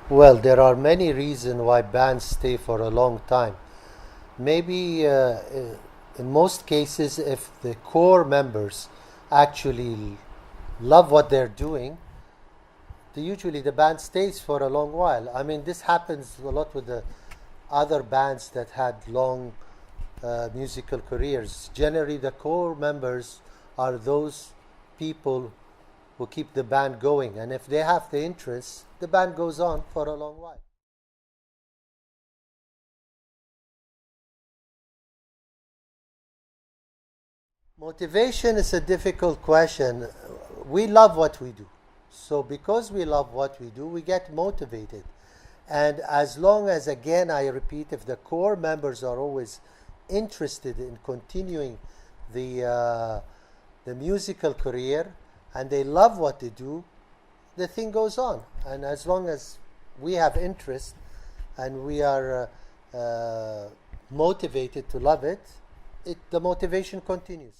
Well, there are many reasons why bands stay for a long time. Maybe in most cases, if the core members actually love what they're doing, usually the band stays for a long while. I mean, this happens a lot with the other bands that had long musical careers. Generally, the core members are those people who keep the band going, and if they have the interest, the band goes on for a long while. Motivation is a difficult question. We love what we do. So, because we love what we do, we get motivated. And as long as, again, I repeat, if the core members are always interested in continuing the, uh, the musical career and they love what they do, the thing goes on. And as long as we have interest and we are motivated to love it, the motivation continues.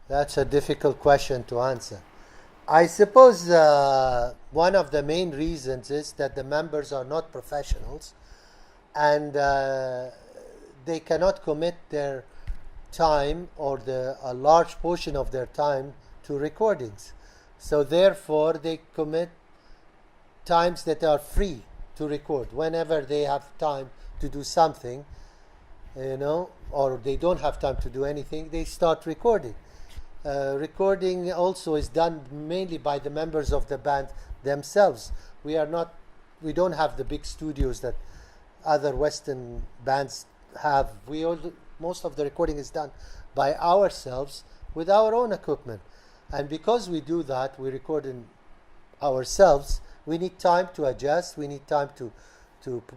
That's a difficult question to answer. I suppose one of the main reasons is that the members are not professionals and they cannot commit their time or a large portion of their time to recordings. So therefore, they commit times that are free to record whenever they have time to do something, or they don't have time to do anything, they start recording. Recording also is done mainly by the members of the band themselves. We are not, we don't have the big studios that other Western bands have. Most of the recording is done by ourselves with our own equipment, and because we do that, we record in ourselves. We need time to adjust. We need time to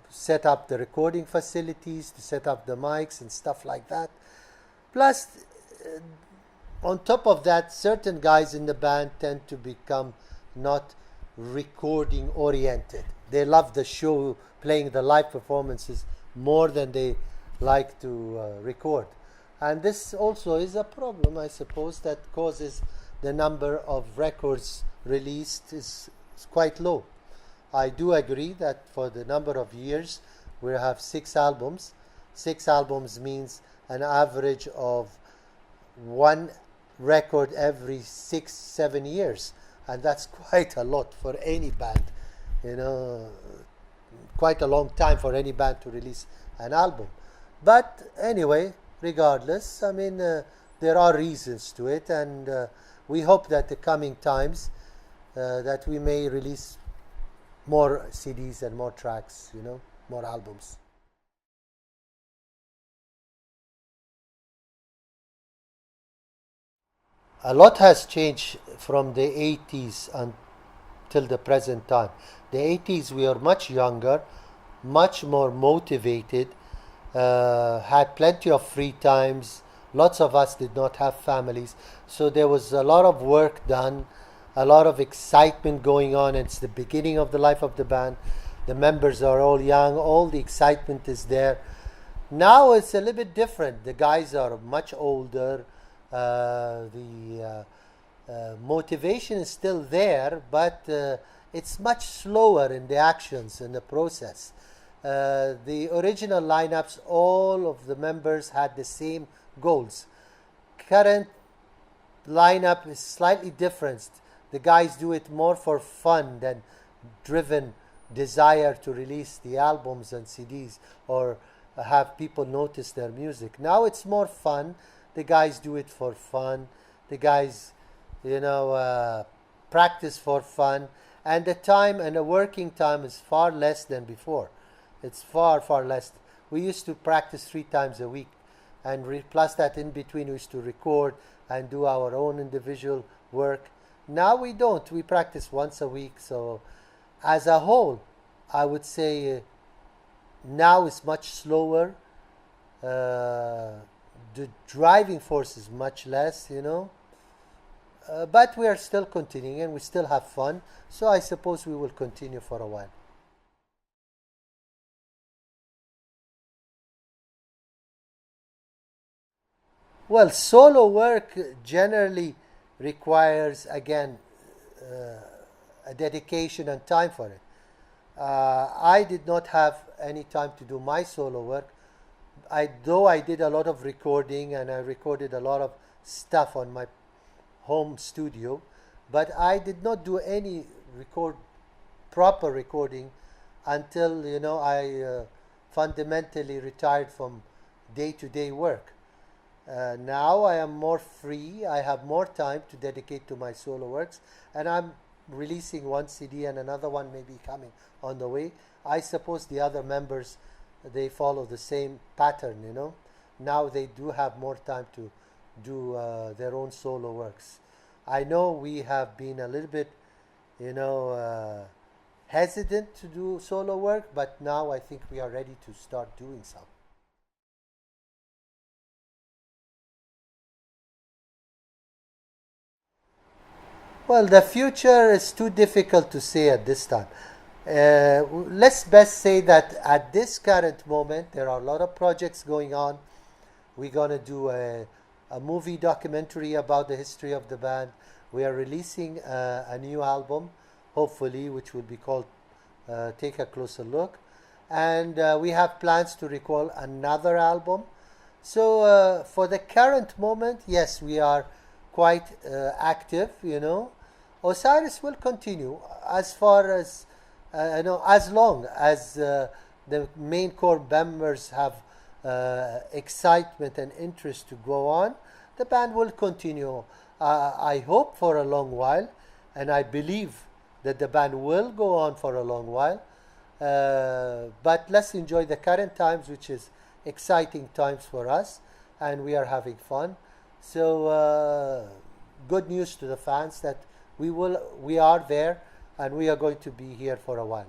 set up the recording facilities, to set up the mics and stuff like that. Plus, on top of that, certain guys in the band tend to become not recording oriented. They love the show, playing the live performances more than they like to record. And this also is a problem, I suppose, that causes the number of records released is quite low. I do agree that for the number of years we have 6 albums. 6 albums means an average of one record every 6 7 years, and that's quite a lot for any band, you know quite a long time for any band to release an album. But anyway, regardless, I mean, there are reasons to it, and we hope that the coming times that we may release more CDs and more tracks, more albums. A lot has changed from the 80s until the present time. The 80s, we were much younger, much more motivated, had plenty of free times. Lots of us did not have families. So there was a lot of work done, a lot of excitement going on. It's the beginning of the life of the band. The members are all young, all the excitement is there. Now it's a little bit different. The guys are much older. The motivation is still there, but it's much slower in the actions, in the process. The original lineups, all of the members had the same goals. Current lineup is slightly different. The guys do it more for fun than driven desire to release the albums and CDs or have people notice their music. Now it's more fun. The guys do it for fun. The guys, practice for fun. And the time and the working time is far less than before. It's far, far less. We used to practice 3 times a week. And plus that in between, we used to record and do our own individual work. Now we don't. We practice once a week. So as a whole, I would say now is much slower. The driving force is much less. But we are still continuing and we still have fun. So I suppose we will continue for a while. Well, solo work generally requires, again, a dedication and time for it. I did not have any time to do my solo work. Though I did a lot of recording and I recorded a lot of stuff on my home studio, but I did not do any proper recording until I fundamentally retired from day-to-day work. Now I am more free. I have more time to dedicate to my solo works, and I'm releasing one CD and another one may be coming on the way. I suppose the other members, they follow the same pattern. Now they do have more time to do their own solo works. I know we have been a little bit, hesitant to do solo work, but now I think we are ready to start doing some. Well, the future is too difficult to say at this time. Let's best say that at this current moment, there are a lot of projects going on. We're going to do a movie documentary about the history of the band. We are releasing a new album, hopefully, which will be called Take a Closer Look. And we have plans to record another album. So for the current moment, yes, we are quite active. Osiris will continue as far as, as long as the main core members have excitement and interest to go on, the band will continue. I hope for a long while, and I believe that the band will go on for a long while. But let's enjoy the current times, which is exciting times for us, and we are having fun. So good news to the fans that we are there and we are going to be here for a while.